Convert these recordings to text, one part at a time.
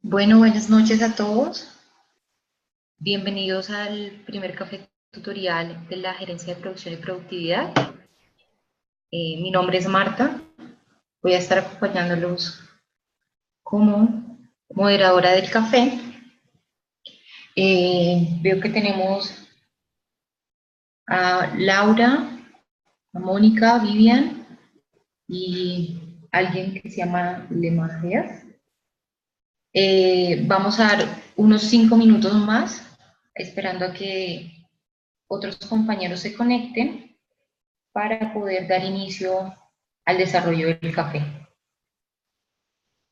Bueno, buenas noches a todos. Bienvenidos al primer café tutorial de la Gerencia de Producción y Productividad. Mi nombre es Marta. Voy a estar acompañándolos como moderadora del café. Veo que tenemos a Laura, a Mónica, a Vivian y alguien que se llama Lema Díaz. Vamos a dar unos 5 minutos más, esperando a que otros compañeros se conecten para poder dar inicio al desarrollo del café.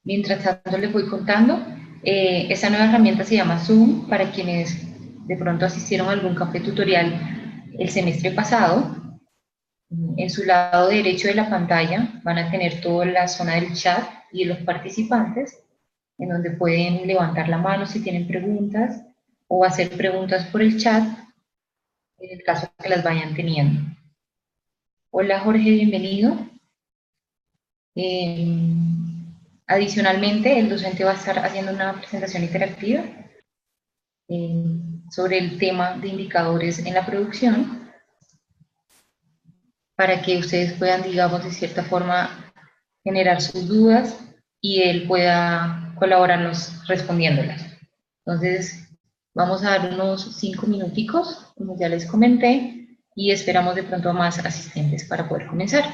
Mientras tanto les voy contando, esta nueva herramienta se llama Zoom, para quienes de pronto asistieron a algún café tutorial el semestre pasado. En su lado derecho de la pantalla van a tener toda la zona del chat y de los participantes, en donde pueden levantar la mano si tienen preguntas o hacer preguntas por el chat en el caso que las vayan teniendo. Hola Jorge, bienvenido. Adicionalmente, el docente va a estar haciendo una presentación interactiva sobre el tema de indicadores en la producción, para que ustedes puedan, digamos, de cierta forma, generar sus dudas y él pueda colaborarnos respondiéndolas. Entonces, vamos a dar unos 5 minuticos, como ya les comenté, y esperamos de pronto a más asistentes para poder comenzar.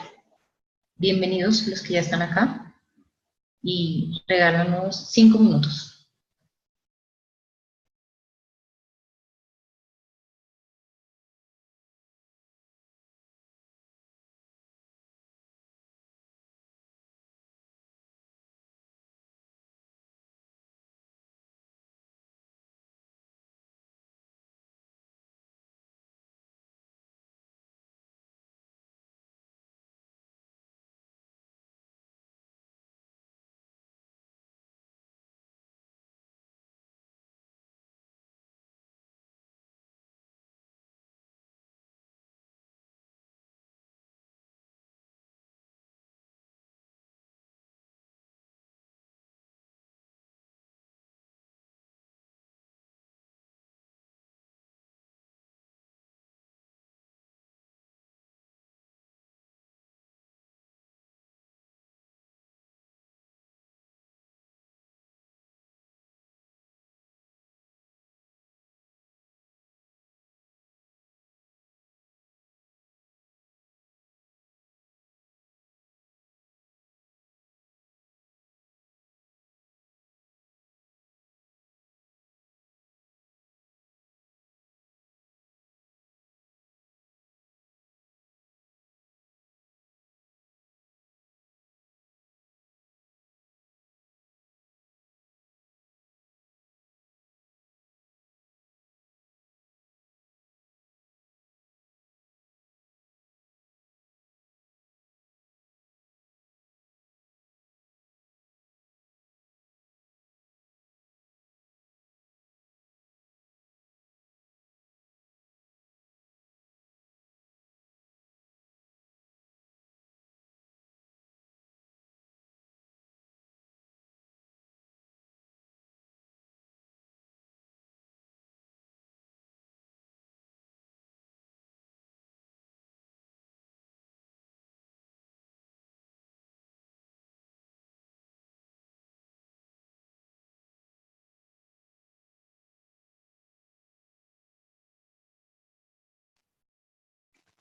Bienvenidos los que ya están acá y regálanos 5 minutos.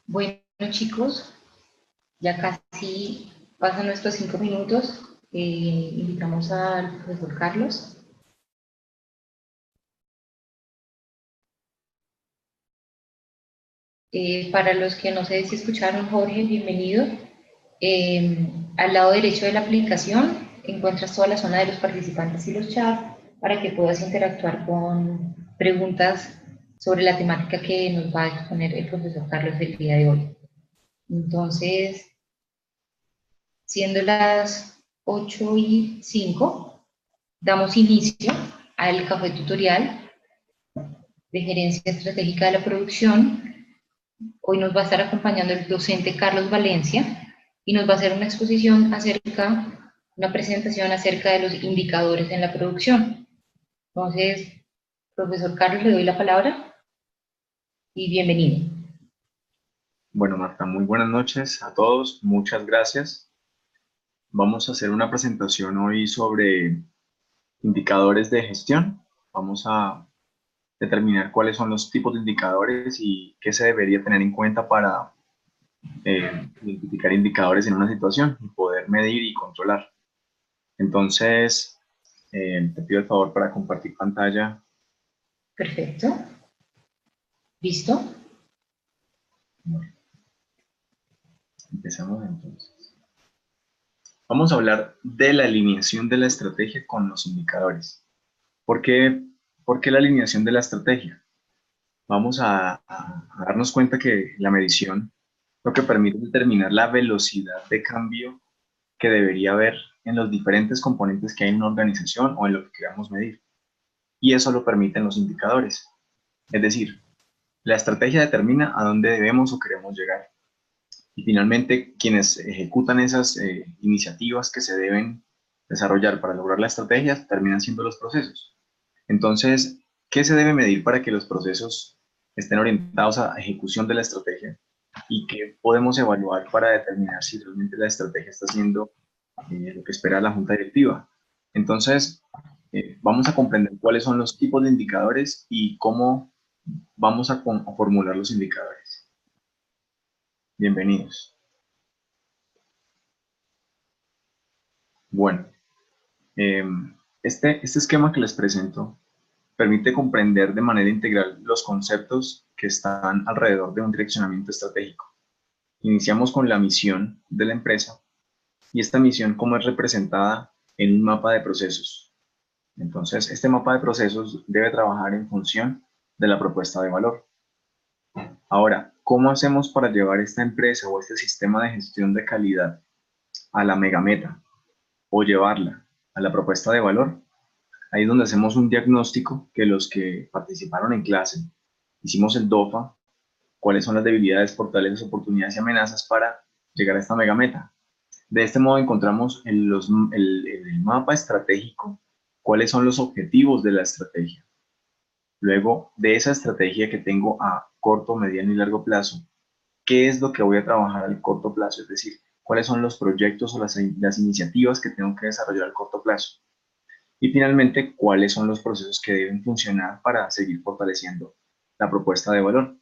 Bueno, chicos, ya casi pasan nuestros 5 minutos. Invitamos al profesor Carlos. Para los que no sé si escucharon, Jorge, bienvenido. Al lado derecho de la aplicación encuentras toda la zona de los participantes y los chats para que puedas interactuar con preguntas sobre la temática que nos va a exponer el profesor Carlos el día de hoy. Entonces, siendo las 8:05, damos inicio al café tutorial de gerencia estratégica de la producción. Hoy nos va a estar acompañando el docente Carlos Valencia y nos va a hacer una exposición acerca, una presentación acerca de los indicadores en la producción. Entonces, profesor Carlos, le doy la palabra y bienvenido. Bueno, Marta, muy buenas noches a todos. Muchas gracias. Vamos a hacer una presentación hoy sobre indicadores de gestión. Vamos a determinar cuáles son los tipos de indicadores y qué se debería tener en cuenta para identificar indicadores en una situación y poder medir y controlar. Entonces, te pido el favor para compartir pantalla. Perfecto. ¿Listo? Bueno, empezamos entonces. Vamos a hablar de la alineación de la estrategia con los indicadores. ¿Por qué, por qué la alineación de la estrategia? Vamos a darnos cuenta que la medición lo que permite determinar la velocidad de cambio que debería haber en los diferentes componentes que hay en una organización o en lo que queramos medir. Y eso lo permiten los indicadores. Es decir, la estrategia determina a dónde debemos o queremos llegar. Y finalmente, quienes ejecutan esas iniciativas que se deben desarrollar para lograr la estrategia terminan siendo los procesos. Entonces, ¿qué se debe medir para que los procesos estén orientados a ejecución de la estrategia? ¿Y qué podemos evaluar para determinar si realmente la estrategia está haciendo lo que espera la junta directiva? Entonces, vamos a comprender cuáles son los tipos de indicadores y cómo vamos a formular los indicadores. Bienvenidos. Bueno, eh, este esquema que les presento permite comprender de manera integral los conceptos que están alrededor de un direccionamiento estratégico. Iniciamos con la misión de la empresa y esta misión cómo es representada en un mapa de procesos. Entonces, este mapa de procesos debe trabajar en función de la propuesta de valor. Ahora, ¿cómo hacemos para llevar esta empresa o este sistema de gestión de calidad a la megameta o llevarla a la propuesta de valor? Ahí es donde hacemos un diagnóstico que los que participaron en clase hicimos el DOFA, cuáles son las debilidades, fortalezas, oportunidades y amenazas para llegar a esta megameta. De este modo encontramos en el mapa estratégico cuáles son los objetivos de la estrategia. Luego, de esa estrategia que tengo a corto, mediano y largo plazo, ¿qué es lo que voy a trabajar al corto plazo? Es decir, cuáles son los proyectos o las iniciativas que tengo que desarrollar al corto plazo. Y finalmente, cuáles son los procesos que deben funcionar para seguir fortaleciendo la propuesta de valor.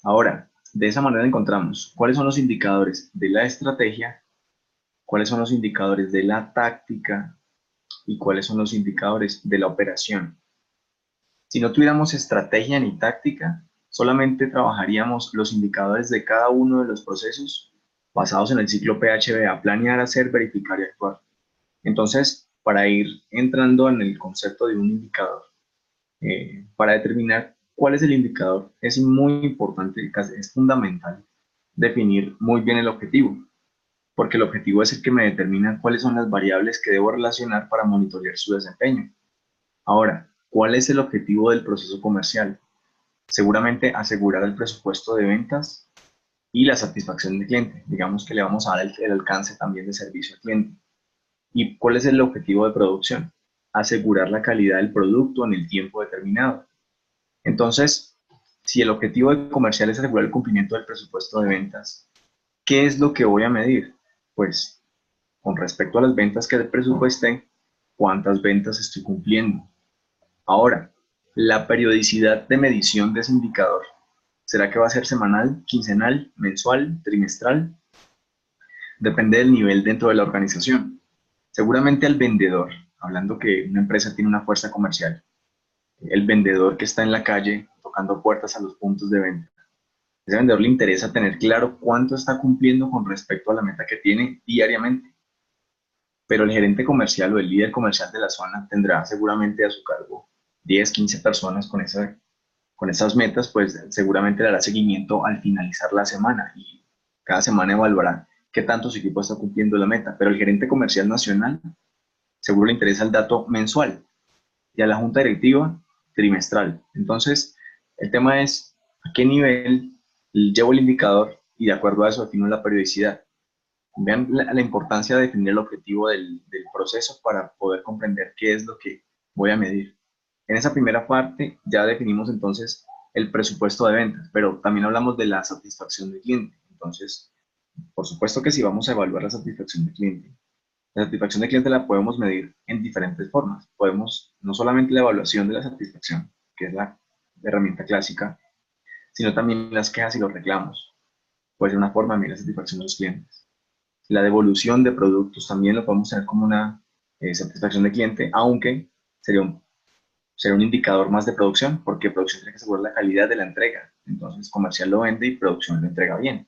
Ahora, de esa manera encontramos cuáles son los indicadores de la estrategia, cuáles son los indicadores de la táctica y cuáles son los indicadores de la operación. Si no tuviéramos estrategia ni táctica, solamente trabajaríamos los indicadores de cada uno de los procesos basados en el ciclo PHBA, planear, hacer, verificar y actuar. Entonces, para ir entrando en el concepto de un indicador, para determinar cuál es el indicador, es muy importante, es fundamental definir muy bien el objetivo, porque el objetivo es el que me determina cuáles son las variables que debo relacionar para monitorear su desempeño. Ahora, ¿cuál es el objetivo del proceso comercial? Seguramente asegurar el presupuesto de ventas y la satisfacción del cliente. Digamos que le vamos a dar el alcance también de servicio al cliente. ¿Y cuál es el objetivo de producción? Asegurar la calidad del producto en el tiempo determinado. Entonces, si el objetivo de comercial es asegurar el cumplimiento del presupuesto de ventas, ¿qué es lo que voy a medir? Pues, con respecto a las ventas que presupuesté, ¿cuántas ventas estoy cumpliendo? Ahora, la periodicidad de medición de ese indicador, ¿será que va a ser semanal, quincenal, mensual, trimestral? Depende del nivel dentro de la organización. Seguramente al vendedor, hablando que una empresa tiene una fuerza comercial, el vendedor que está en la calle tocando puertas a los puntos de venta, a ese vendedor le interesa tener claro cuánto está cumpliendo con respecto a la meta que tiene diariamente. Pero el gerente comercial o el líder comercial de la zona tendrá seguramente a su cargo 10, 15 personas con esas metas, pues seguramente le hará seguimiento al finalizar la semana y cada semana evaluará qué tanto su equipo está cumpliendo la meta. Pero el gerente comercial nacional seguro le interesa el dato mensual y a la junta directiva trimestral. Entonces, el tema es a qué nivel llevo el indicador y de acuerdo a eso defino la periodicidad. Vean la importancia de definir el objetivo del proceso para poder comprender qué es lo que voy a medir. En esa primera parte ya definimos entonces el presupuesto de ventas, pero también hablamos de la satisfacción del cliente. Entonces, por supuesto que si vamos a evaluar la satisfacción del cliente la podemos medir en diferentes formas. Podemos, no solamente la evaluación de la satisfacción, que es la herramienta clásica, sino también las quejas y los reclamos. Puede ser una forma de medir la satisfacción de los clientes. La devolución de productos también lo podemos tener como una satisfacción de cliente, aunque sería un indicador más de producción, porque producción tiene que asegurar la calidad de la entrega. Entonces, comercial lo vende y producción lo entrega bien.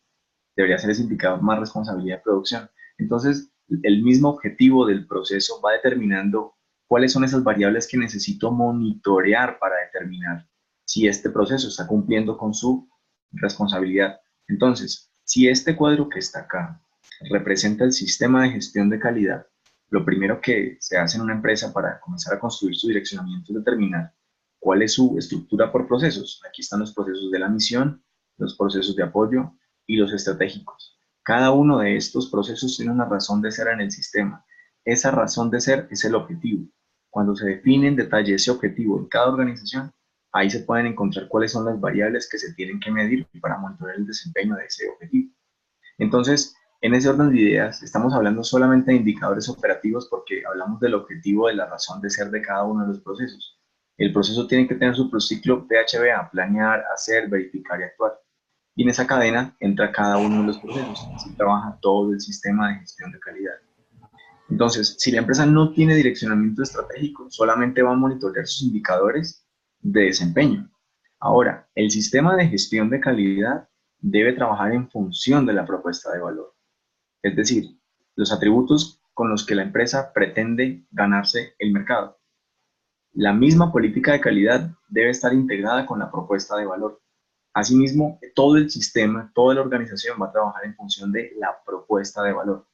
Debería ser ese indicador más responsabilidad de producción. Entonces, el mismo objetivo del proceso va determinando cuáles son esas variables que necesito monitorear para determinar si este proceso está cumpliendo con su responsabilidad. Entonces, si este cuadro que está acá representa el sistema de gestión de calidad, lo primero que se hace en una empresa para comenzar a construir su direccionamiento es determinar cuál es su estructura por procesos. Aquí están los procesos de la misión, los procesos de apoyo y los estratégicos. Cada uno de estos procesos tiene una razón de ser en el sistema. Esa razón de ser es el objetivo. Cuando se define en detalle ese objetivo en cada organización, ahí se pueden encontrar cuáles son las variables que se tienen que medir para monitorear el desempeño de ese objetivo. Entonces, en ese orden de ideas, estamos hablando solamente de indicadores operativos porque hablamos del objetivo de la razón de ser de cada uno de los procesos. El proceso tiene que tener su ciclo PHBA, planear, hacer, verificar y actuar. Y en esa cadena entra cada uno de los procesos. Así trabaja todo el sistema de gestión de calidad. Entonces, si la empresa no tiene direccionamiento estratégico, solamente va a monitorear sus indicadores de desempeño. Ahora, el sistema de gestión de calidad debe trabajar en función de la propuesta de valor. Es decir, los atributos con los que la empresa pretende ganarse el mercado. La misma política de calidad debe estar integrada con la propuesta de valor. Asimismo, todo el sistema, toda la organización va a trabajar en función de la propuesta de valor.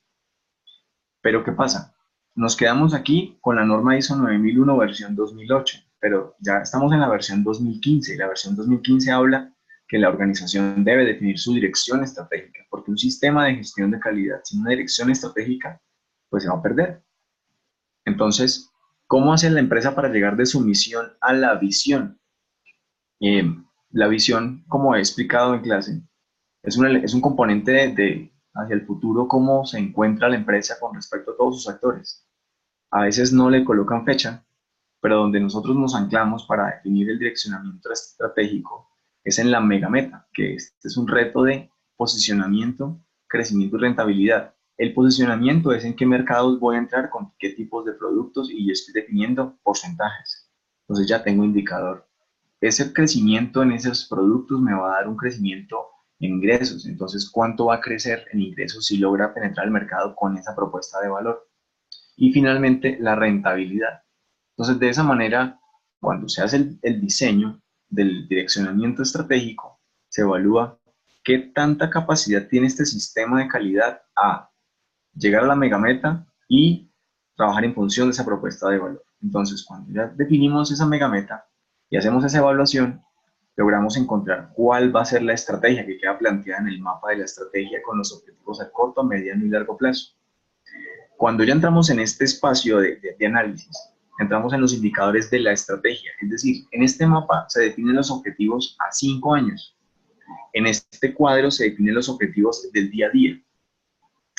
Pero ¿qué pasa? Nos quedamos aquí con la norma ISO 9001 versión 2008, pero ya estamos en la versión 2015 y la versión 2015 habla que la organización debe definir su dirección estratégica, porque un sistema de gestión de calidad sin una dirección estratégica, pues se va a perder. Entonces, ¿cómo hace la empresa para llegar de su misión a la visión? Eh, la visión, como he explicado en clase, es un componente hacia el futuro, cómo se encuentra la empresa con respecto a todos sus actores. A veces no le colocan fecha, pero donde nosotros nos anclamos para definir el direccionamiento estratégico es en la megameta, que este es un reto de posicionamiento, crecimiento y rentabilidad. El posicionamiento es en qué mercados voy a entrar, con qué tipos de productos y yo estoy definiendo porcentajes. Entonces ya tengo indicador. Ese crecimiento en esos productos me va a dar un crecimiento en ingresos. Entonces, ¿cuánto va a crecer en ingresos si logra penetrar el mercado con esa propuesta de valor? Y finalmente, la rentabilidad. Entonces, de esa manera, cuando se hace el diseño del direccionamiento estratégico, se evalúa qué tanta capacidad tiene este sistema de calidad a llegar a la megameta y trabajar en función de esa propuesta de valor. Entonces, cuando ya definimos esa megameta y hacemos esa evaluación, logramos encontrar cuál va a ser la estrategia que queda planteada en el mapa de la estrategia con los objetivos a corto, mediano y largo plazo. Cuando ya entramos en este espacio de análisis, entramos en los indicadores de la estrategia, es decir, en este mapa se definen los objetivos a 5 años, en este cuadro se definen los objetivos del día a día,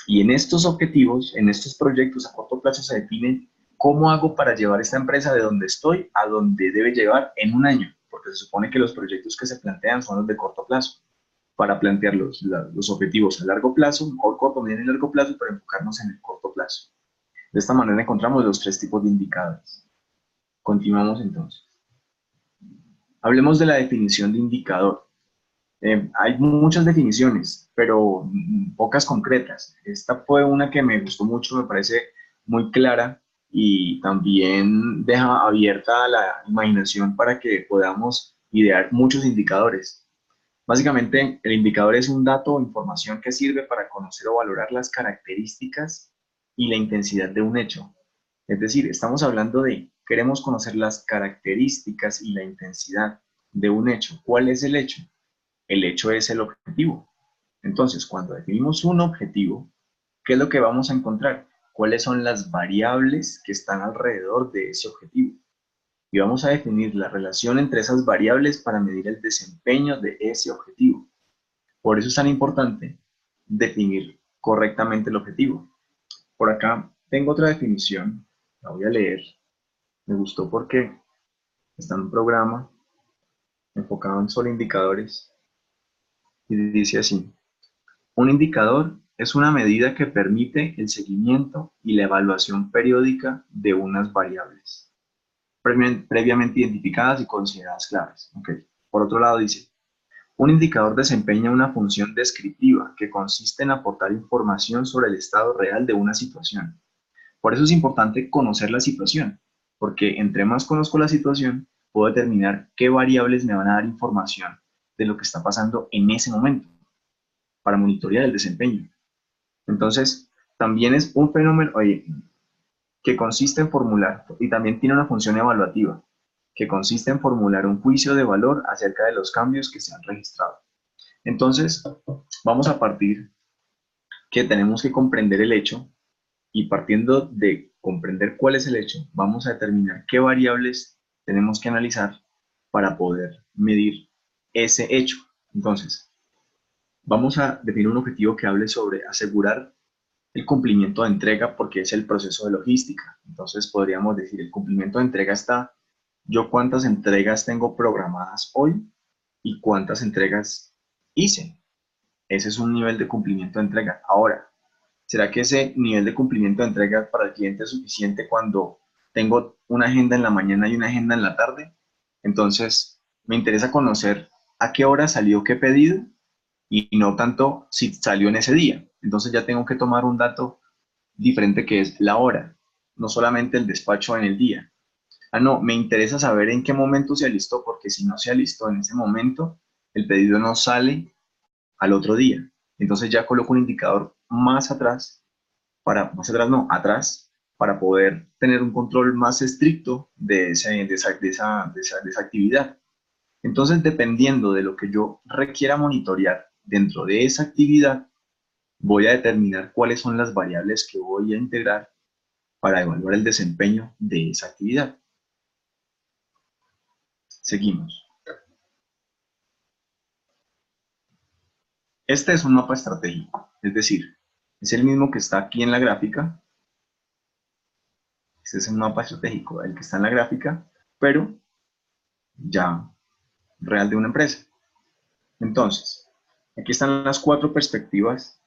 y en estos objetivos, en estos proyectos a corto plazo se definen cómo hago para llevar esta empresa de donde estoy a donde debe llevar en un año, porque se supone que los proyectos que se plantean son los de corto plazo, para plantear los objetivos a largo plazo, o corto, mediano y largo plazo, pero enfocarnos en el corto plazo. De esta manera encontramos los 3 tipos de indicadores. Continuamos entonces. Hablemos de la definición de indicador. Hay muchas definiciones, pero pocas concretas. Esta fue una que me gustó mucho, me parece muy clara y también deja abierta la imaginación para que podamos idear muchos indicadores. Básicamente, el indicador es un dato o información que sirve para conocer o valorar las características y la intensidad de un hecho. Es decir, estamos hablando de, queremos conocer las características y la intensidad de un hecho. ¿Cuál es el hecho? El hecho es el objetivo. Entonces, cuando definimos un objetivo, ¿qué es lo que vamos a encontrar? ¿Cuáles son las variables que están alrededor de ese objetivo? y vamos a definir la relación entre esas variables para medir el desempeño de ese objetivo. Por eso es tan importante definir correctamente el objetivo. Por acá tengo otra definición, la voy a leer. Me gustó porque está en un programa enfocado en solo indicadores y dice así: un indicador es una medida que permite el seguimiento y la evaluación periódica de unas variables previamente identificadas y consideradas claves. Okay. Por otro lado dice: un indicador desempeña una función descriptiva que consiste en aportar información sobre el estado real de una situación. Por eso es importante conocer la situación, porque entre más conozco la situación, puedo determinar qué variables me van a dar información de lo que está pasando en ese momento para monitorear el desempeño. Entonces, también es un fenómeno que consiste en formular, y también tiene una función evaluativa, que consiste en formular un juicio de valor acerca de los cambios que se han registrado. Entonces, vamos a partir que tenemos que comprender el hecho, y partiendo de comprender cuál es el hecho, vamos a determinar qué variables tenemos que analizar para poder medir ese hecho. Entonces, vamos a definir un objetivo que hable sobre asegurar el cumplimiento de entrega, porque es el proceso de logística. Entonces podríamos decir, el cumplimiento de entrega está, yo cuántas entregas tengo programadas hoy y cuántas entregas hice. Ese es un nivel de cumplimiento de entrega. Ahora, ¿será que ese nivel de cumplimiento de entrega para el cliente es suficiente cuando tengo una agenda en la mañana y una agenda en la tarde? Entonces, me interesa conocer a qué hora salió qué pedido y no tanto si salió en ese día. Entonces ya tengo que tomar un dato diferente, que es la hora, no solamente el despacho en el día. Ah, no, me interesa saber en qué momento se alistó, porque si no se alistó en ese momento, el pedido no sale al otro día. Entonces ya coloco un indicador más atrás, atrás, para poder tener un control más estricto de esa actividad. Entonces, dependiendo de lo que yo requiera monitorear dentro de esa actividad, voy a determinar cuáles son las variables que voy a integrar para evaluar el desempeño de esa actividad. Seguimos. Este es un mapa estratégico, es decir, es el mismo que está aquí en la gráfica. Este es un mapa estratégico, el que está en la gráfica, pero ya real de una empresa. Entonces, aquí están las 4 perspectivas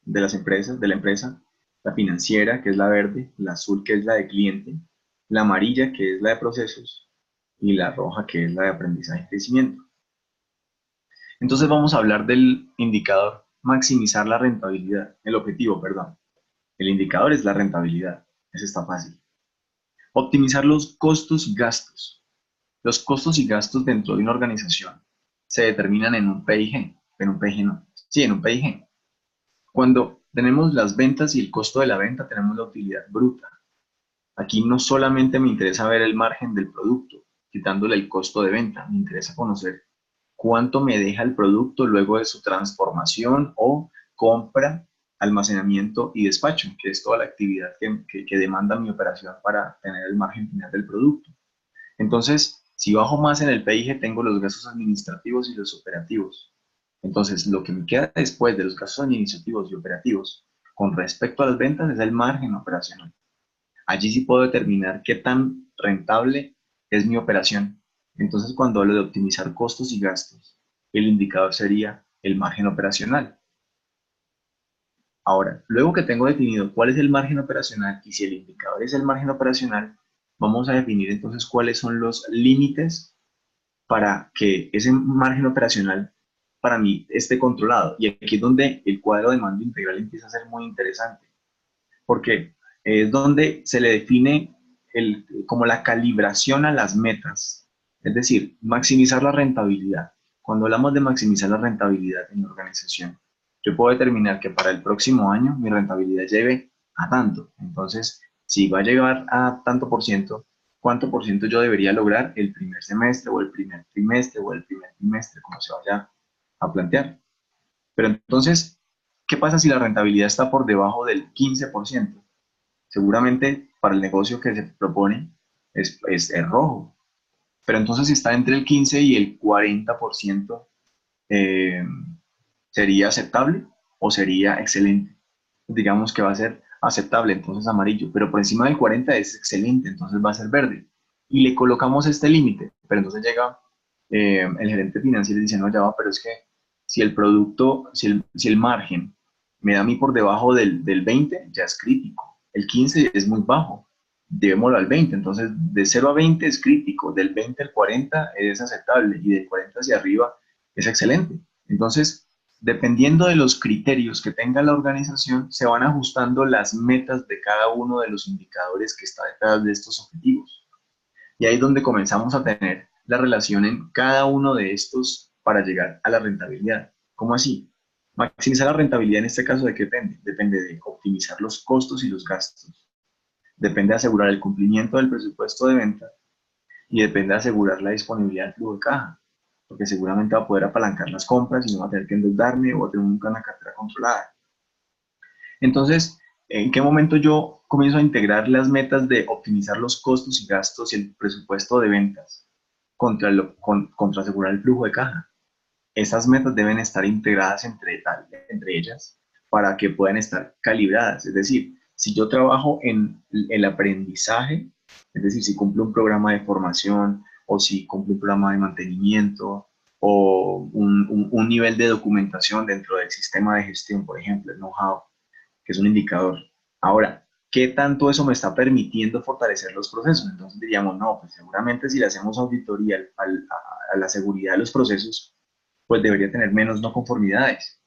de las empresas, de la empresa: la financiera, que es la verde; la azul, que es la de cliente; la amarilla, que es la de procesos; y la roja, que es la de aprendizaje y crecimiento. Entonces vamos a hablar del indicador maximizar la rentabilidad, el objetivo, perdón. El indicador es la rentabilidad, eso está fácil. Optimizar los costos y gastos. Los costos y gastos dentro de una organización se determinan en un PIG, en un PIG no, sí, en un PIG. Cuando tenemos las ventas y el costo de la venta, tenemos la utilidad bruta. Aquí no solamente me interesa ver el margen del producto, quitándole el costo de venta, me interesa conocer cuánto me deja el producto luego de su transformación o compra, almacenamiento y despacho, que es toda la actividad que demanda mi operación para tener el margen final del producto. Entonces, si bajo más en el PIG, tengo los gastos administrativos y los operativos. Entonces, lo que me queda después de los gastos administrativos y operativos con respecto a las ventas es el margen operacional. Allí sí puedo determinar qué tan rentable es mi operación. Entonces, cuando hablo de optimizar costos y gastos, el indicador sería el margen operacional. Ahora, luego que tengo definido cuál es el margen operacional y si el indicador es el margen operacional, vamos a definir entonces cuáles son los límites para que ese margen operacional para mí esté controlado. Y aquí es donde el cuadro de mando integral empieza a ser muy interesante, porque es donde se le define como la calibración a las metas, es decir, maximizar la rentabilidad. Cuando hablamos de maximizar la rentabilidad en la organización, yo puedo determinar que para el próximo año mi rentabilidad llegue a tanto. Entonces, si va a llegar a tanto por ciento, ¿cuánto por ciento yo debería lograr el primer semestre o el primer trimestre o el primer trimestre, como se vaya a plantear? Pero entonces, ¿qué pasa si la rentabilidad está por debajo del 15%? Seguramente para el negocio que se propone es rojo. Pero entonces si está entre el 15 y el 40%, eh, ¿sería aceptable o sería excelente? Digamos que va a ser aceptable, entonces amarillo, pero por encima del 40 es excelente, entonces va a ser verde. Y le colocamos este límite, pero entonces llega el gerente financiero y dice, no, ya va, pero es que si el producto, si el margen me da a mí por debajo del 20, ya es crítico. El 15 es muy bajo, debémoslo al 20. Entonces de 0 a 20 es crítico, del 20 al 40 es aceptable y del 40 hacia arriba es excelente. Entonces, dependiendo de los criterios que tenga la organización, se van ajustando las metas de cada uno de los indicadores que está detrás de estos objetivos. Y ahí es donde comenzamos a tener la relación en cada uno de estos para llegar a la rentabilidad. ¿Cómo así? Maximizar la rentabilidad en este caso, ¿de qué depende? Depende de optimizar los costos y los gastos. Depende de asegurar el cumplimiento del presupuesto de venta y depende de asegurar la disponibilidad del flujo de caja, porque seguramente va a poder apalancar las compras y no va a tener que endeudarme o va a tener una cartera controlada. Entonces, ¿en qué momento yo comienzo a integrar las metas de optimizar los costos y gastos y el presupuesto de ventas contra asegurar el flujo de caja? Esas metas deben estar integradas entre ellas para que puedan estar calibradas. Es decir, si yo trabajo en el aprendizaje, es decir, si cumplo un programa de formación o si cumplo un programa de mantenimiento o un nivel de documentación dentro del sistema de gestión, por ejemplo, el know-how, que es un indicador. Ahora, ¿qué tanto eso me está permitiendo fortalecer los procesos? Entonces diríamos, no, pues seguramente si le hacemos auditoría a la seguridad de los procesos, pues debería tener menos no conformidades.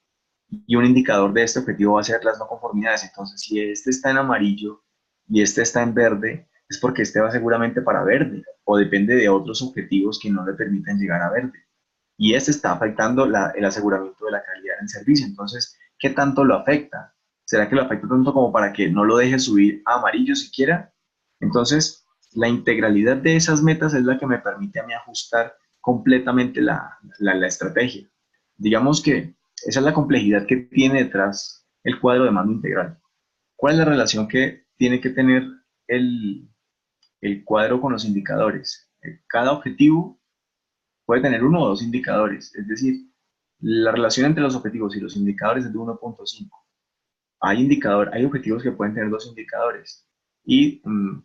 Y un indicador de este objetivo va a ser las no conformidades. Entonces, si este está en amarillo y este está en verde, es porque este va seguramente para verde o depende de otros objetivos que no le permitan llegar a verde. Y este está afectando el aseguramiento de la calidad del servicio. Entonces, ¿qué tanto lo afecta? ¿Será que lo afecta tanto como para que no lo deje subir a amarillo siquiera? Entonces, la integralidad de esas metas es la que me permite a mí ajustar completamente la estrategia. Digamos que esa es la complejidad que tiene detrás el cuadro de mando integral. ¿Cuál es la relación que tiene que tener el, el cuadro con los indicadores? Cada objetivo puede tener uno o dos indicadores, es decir, la relación entre los objetivos y los indicadores es de 1.5. Hay objetivos que pueden tener dos indicadores y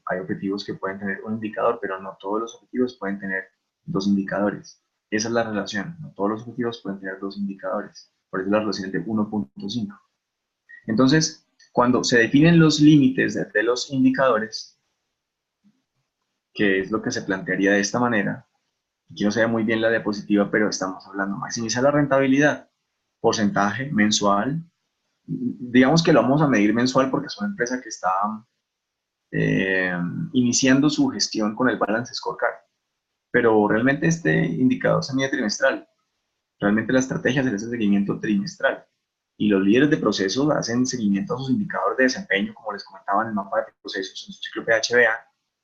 hay objetivos que pueden tener un indicador, pero no todos los objetivos pueden tener dos indicadores. Esa es la relación, no todos los objetivos pueden tener dos indicadores, por eso la relación es de 1.5. Entonces, cuando se definen los límites de los indicadores, que es lo que se plantearía de esta manera, aquí no se ve muy bien la diapositiva, pero estamos hablando maximizar la rentabilidad, porcentaje mensual. Digamos que lo vamos a medir mensual porque es una empresa que está eh, iniciando su gestión con el Balance Scorecard. Pero realmente este indicador se mide trimestral. Realmente la estrategia se le hace seguimiento trimestral. Y los líderes de procesos hacen seguimiento a sus indicadores de desempeño, como les comentaba en el mapa de procesos en su ciclo PHBA,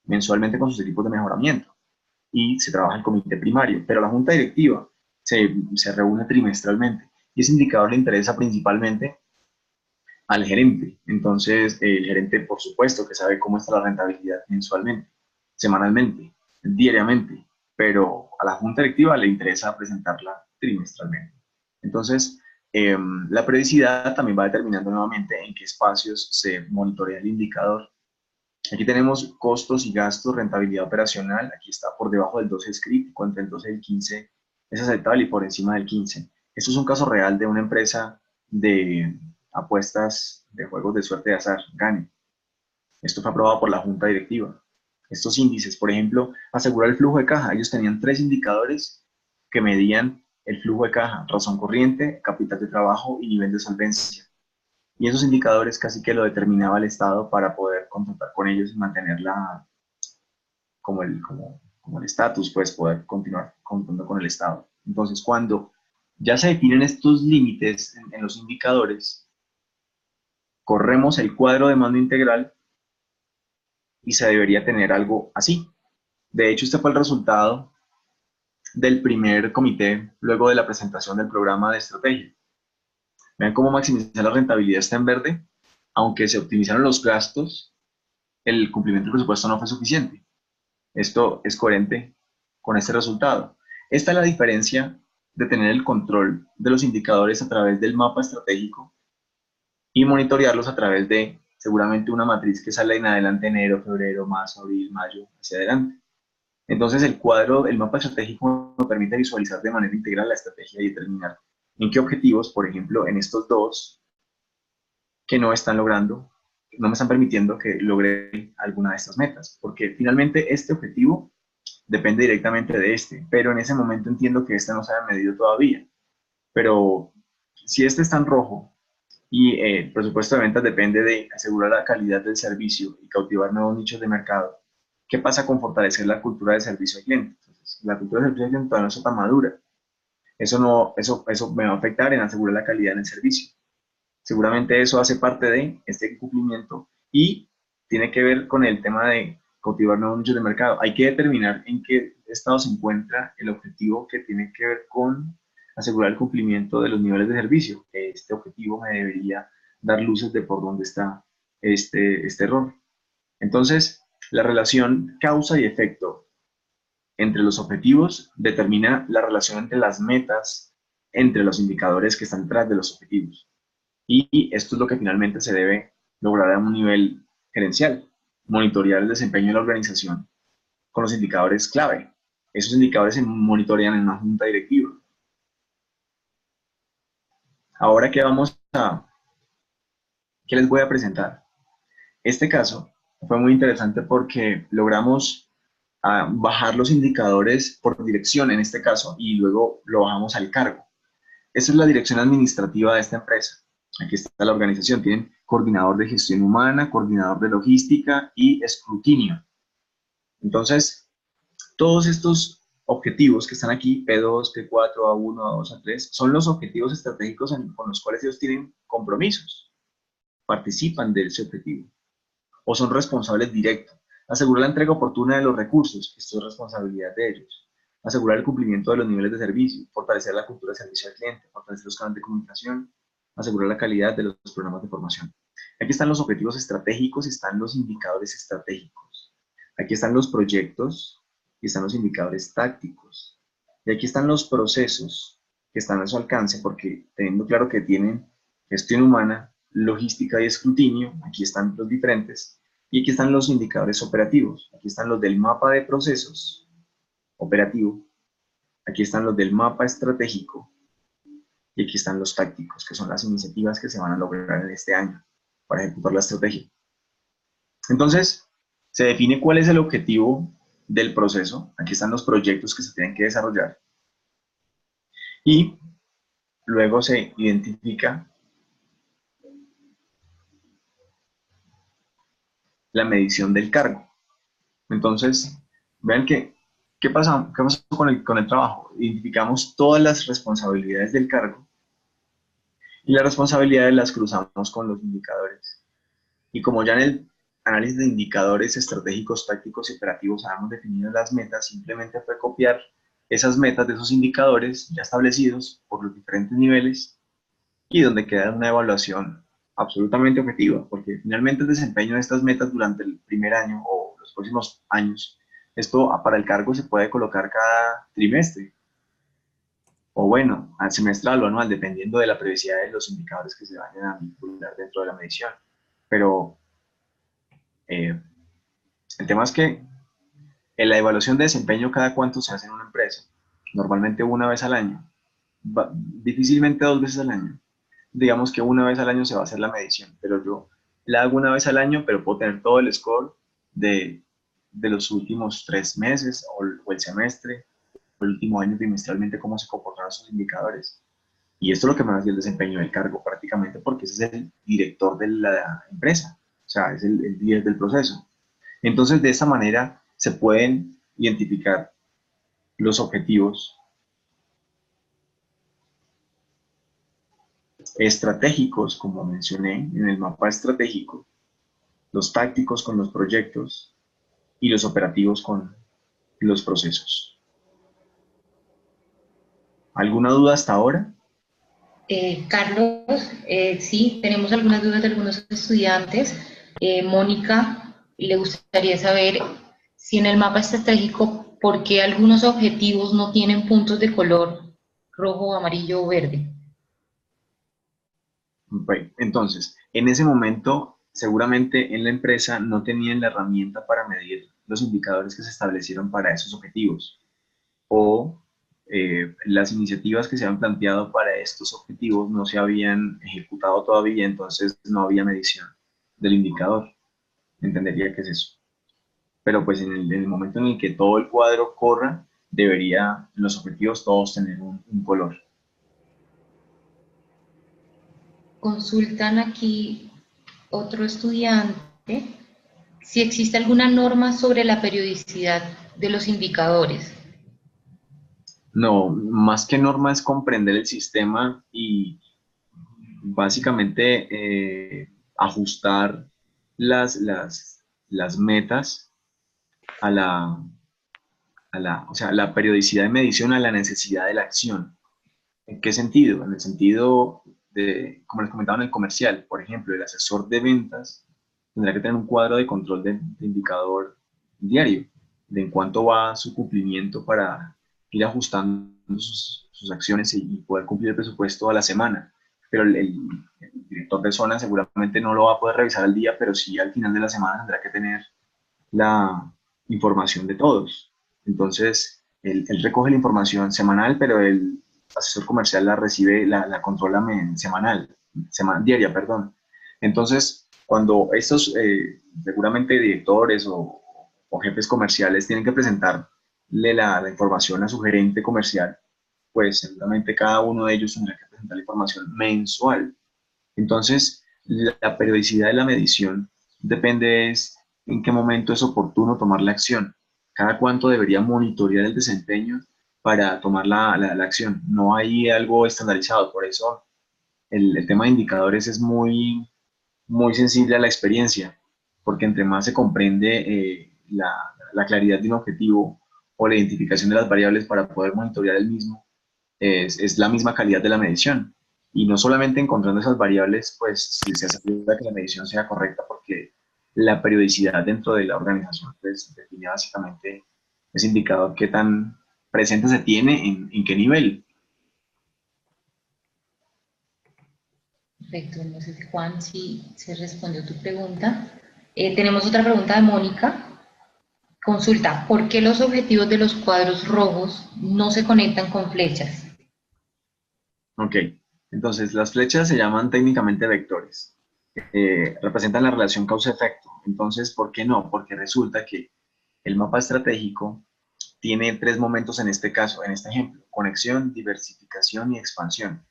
mensualmente con sus equipos de mejoramiento. Y se trabaja en comité primario. Pero la junta directiva se reúne trimestralmente. Y ese indicador le interesa principalmente al gerente. Entonces, el gerente, por supuesto, que sabe cómo está la rentabilidad mensualmente, semanalmente, diariamente, pero a la junta directiva le interesa presentarla trimestralmente. Entonces, la periodicidad también va determinando nuevamente en qué espacios se monitorea el indicador. Aquí tenemos costos y gastos, rentabilidad operacional. Aquí está por debajo del 12 es crítico, entre el 12 y el 15 es aceptable y por encima del 15. Esto es un caso real de una empresa de apuestas de juegos de suerte de azar, Gane. Esto fue aprobado por la junta directiva. Estos índices, por ejemplo, asegurar el flujo de caja. Ellos tenían 3 indicadores que medían el flujo de caja: razón corriente, capital de trabajo y nivel de solvencia. Y esos indicadores casi que lo determinaba el Estado para poder contratar con ellos y mantenerla como el estatus, pues poder continuar contando con el Estado. Entonces, cuando ya se definen estos límites en los indicadores, corremos el cuadro de mando integral y se debería tener algo así. De hecho, este fue el resultado del primer comité luego de la presentación del programa de estrategia. Vean cómo maximizar la rentabilidad está en verde. Aunque se optimizaron los gastos, el cumplimiento del presupuesto no fue suficiente. Esto es coherente con este resultado. Esta es la diferencia de tener el control de los indicadores a través del mapa estratégico y monitorearlos a través de seguramente una matriz que sale en adelante enero, febrero, marzo, abril, mayo, hacia adelante. Entonces el cuadro, el mapa estratégico nos permite visualizar de manera integral la estrategia y determinar en qué objetivos, por ejemplo, en estos dos que no están logrando, no me están permitiendo que logre alguna de estas metas, porque finalmente este objetivo depende directamente de este, pero en ese momento entiendo que este no se ha medido todavía. Pero si este está en rojo y el presupuesto de ventas depende de asegurar la calidad del servicio y cautivar nuevos nichos de mercado, ¿qué pasa con fortalecer la cultura de servicio al cliente? Entonces, la cultura de servicio al cliente todavía no está tan madura. Eso me va a afectar en asegurar la calidad en el servicio. Seguramente eso hace parte de este cumplimiento y tiene que ver con el tema de cautivar nuevos nichos de mercado. Hay que determinar en qué estado se encuentra el objetivo que tiene que ver con asegurar el cumplimiento de los niveles de servicio. Este objetivo me debería dar luces de por dónde está este error. Entonces, la relación causa y efecto entre los objetivos determina la relación entre las metas, entre los indicadores que están detrás de los objetivos. Y esto es lo que finalmente se debe lograr a un nivel gerencial, monitorear el desempeño de la organización con los indicadores clave. Esos indicadores se monitorean en una junta directiva. Ahora, ¿qué les voy a presentar? Este caso fue muy interesante porque logramos bajar los indicadores por dirección en este caso y luego lo bajamos al cargo. Esta es la dirección administrativa de esta empresa. Aquí está la organización. Tienen coordinador de gestión humana, coordinador de logística y escrutinio. Entonces, todos estos objetivos que están aquí, P2, P4, A1, A2, A3, son los objetivos estratégicos con los cuales ellos tienen compromisos, participan de ese objetivo o son responsables directos. Asegurar la entrega oportuna de los recursos, esto es responsabilidad de ellos. Asegurar el cumplimiento de los niveles de servicio, fortalecer la cultura de servicio al cliente, fortalecer los canales de comunicación, asegurar la calidad de los programas de formación. Aquí están los objetivos estratégicos y están los indicadores estratégicos. Aquí están los proyectos y están los indicadores tácticos. Y aquí están los procesos que están a su alcance, porque teniendo claro que tienen gestión humana, logística y escrutinio, aquí están los diferentes. Y aquí están los indicadores operativos. Aquí están los del mapa de procesos operativo. Aquí están los del mapa estratégico. Y aquí están los tácticos, que son las iniciativas que se van a lograr en este año para ejecutar la estrategia. Entonces, se define cuál es el objetivo del proceso. Aquí están los proyectos que se tienen que desarrollar. Y luego se identifica la medición del cargo. Entonces, vean ¿qué pasó con el trabajo? Identificamos todas las responsabilidades del cargo y las responsabilidades las cruzamos con los indicadores. Y como ya en el análisis de indicadores estratégicos, tácticos y operativos habíamos definido las metas, simplemente fue copiar esas metas de esos indicadores ya establecidos por los diferentes niveles y donde queda una evaluación absolutamente objetiva, porque finalmente el desempeño de estas metas durante el primer año o los próximos años, esto para el cargo se puede colocar cada trimestre, o bueno, al semestral o anual, dependiendo de la periodicidad de los indicadores que se vayan a vincular dentro de la medición. Pero el tema es que en la evaluación de desempeño cada cuánto se hace en una empresa, normalmente una vez al año, difícilmente 2 veces al año. Digamos que una vez al año se va a hacer la medición, pero yo la hago una vez al año, pero puedo tener todo el score de los últimos 3 meses o el semestre, o el último año trimestralmente, cómo se comportan esos indicadores. Y esto es lo que me hace el desempeño del cargo prácticamente, porque ese es el director de la empresa, o sea, es el líder del proceso. Entonces, de esa manera se pueden identificar los objetivos estratégicos, como mencioné en el mapa estratégico, los tácticos con los proyectos y los operativos con los procesos. ¿Alguna duda hasta ahora? Carlos, sí, tenemos algunas dudas de algunos estudiantes. Mónica, le gustaría saber si en el mapa estratégico ¿por qué algunos objetivos no tienen puntos de color rojo, amarillo o verde? Bueno, entonces, en ese momento, seguramente en la empresa no tenían la herramienta para medir los indicadores que se establecieron para esos objetivos o las iniciativas que se han planteado para estos objetivos no se habían ejecutado todavía, entonces no había medición del indicador. Entendería que es eso. Pero pues en el momento en el que todo el cuadro corra, debería los objetivos todos tener un color. Consultan aquí otro estudiante si existe alguna norma sobre la periodicidad de los indicadores. No, más que norma es comprender el sistema y básicamente ajustar las metas a o sea, la periodicidad de medición a la necesidad de la acción. ¿En qué sentido? En el sentido de, como les comentaba en el comercial, por ejemplo, el asesor de ventas tendrá que tener un cuadro de control de indicador diario, de en cuánto va su cumplimiento para ir ajustando sus acciones y poder cumplir el presupuesto a la semana. Pero el director de zona seguramente no lo va a poder revisar al día, pero sí al final de la semana tendrá que tener la información de todos. Entonces, él recoge la información semanal, pero el asesor comercial la recibe, la controla semanal, diaria, perdón. Entonces, cuando estos seguramente directores o jefes comerciales tienen que presentarle la información a su gerente comercial, pues seguramente cada uno de ellos tendrá que presentar la información mensual. Entonces, la periodicidad de la medición depende es en qué momento es oportuno tomar la acción. Cada cuánto debería monitorear el desempeño para tomar la acción. No hay algo estandarizado, por eso el tema de indicadores es muy sensible a la experiencia, porque entre más se comprende la claridad de un objetivo o la identificación de las variables para poder monitorear el mismo, es la misma calidad de la medición. Y no solamente encontrando esas variables, pues se asegura que la medición sea correcta, porque la periodicidad dentro de la organización pues, define básicamente ese indicador qué tan presente se tiene en qué nivel. Perfecto, no sé si Juan, si se respondió tu pregunta. Tenemos otra pregunta de Mónica. Consulta, ¿por qué los objetivos de los cuadros rojos no se conectan con flechas? Ok, entonces las flechas se llaman técnicamente vectores. Representan la relación causa-efecto. Entonces, ¿por qué no? Porque resulta que el mapa estratégico tiene tres momentos en este caso, en este ejemplo: conexión, diversificación y expansión.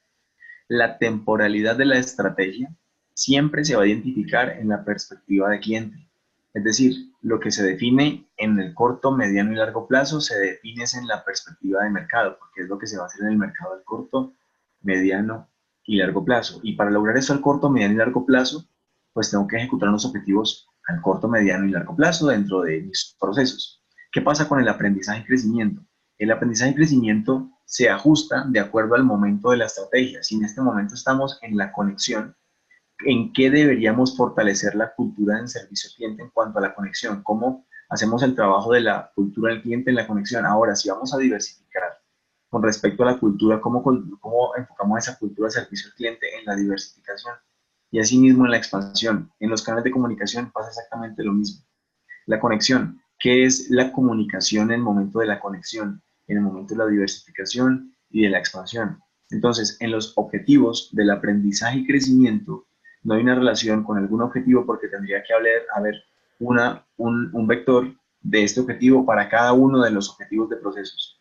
La temporalidad de la estrategia siempre se va a identificar en la perspectiva de cliente. Es decir, lo que se define en el corto, mediano y largo plazo se define en la perspectiva de mercado, porque es lo que se va a hacer en el mercado al corto, mediano y largo plazo. Y para lograr eso al corto, mediano y largo plazo, pues tengo que ejecutar unos objetivos al corto, mediano y largo plazo dentro de mis procesos. ¿Qué pasa con el aprendizaje y crecimiento? El aprendizaje y crecimiento se ajusta de acuerdo al momento de la estrategia. Si en este momento estamos en la conexión, ¿en qué deberíamos fortalecer la cultura del servicio al cliente en cuanto a la conexión? ¿Cómo hacemos el trabajo de la cultura del cliente en la conexión? Ahora, si vamos a diversificar con respecto a la cultura, ¿cómo enfocamos esa cultura de servicio al cliente en la diversificación? Y asimismo en la expansión. En los canales de comunicación pasa exactamente lo mismo. La conexión. ¿Qué es la comunicación en el momento de la conexión? En el momento de la diversificación y de la expansión. Entonces, en los objetivos del aprendizaje y crecimiento, no hay una relación con algún objetivo porque tendría que haber un vector de este objetivo para cada uno de los objetivos de procesos.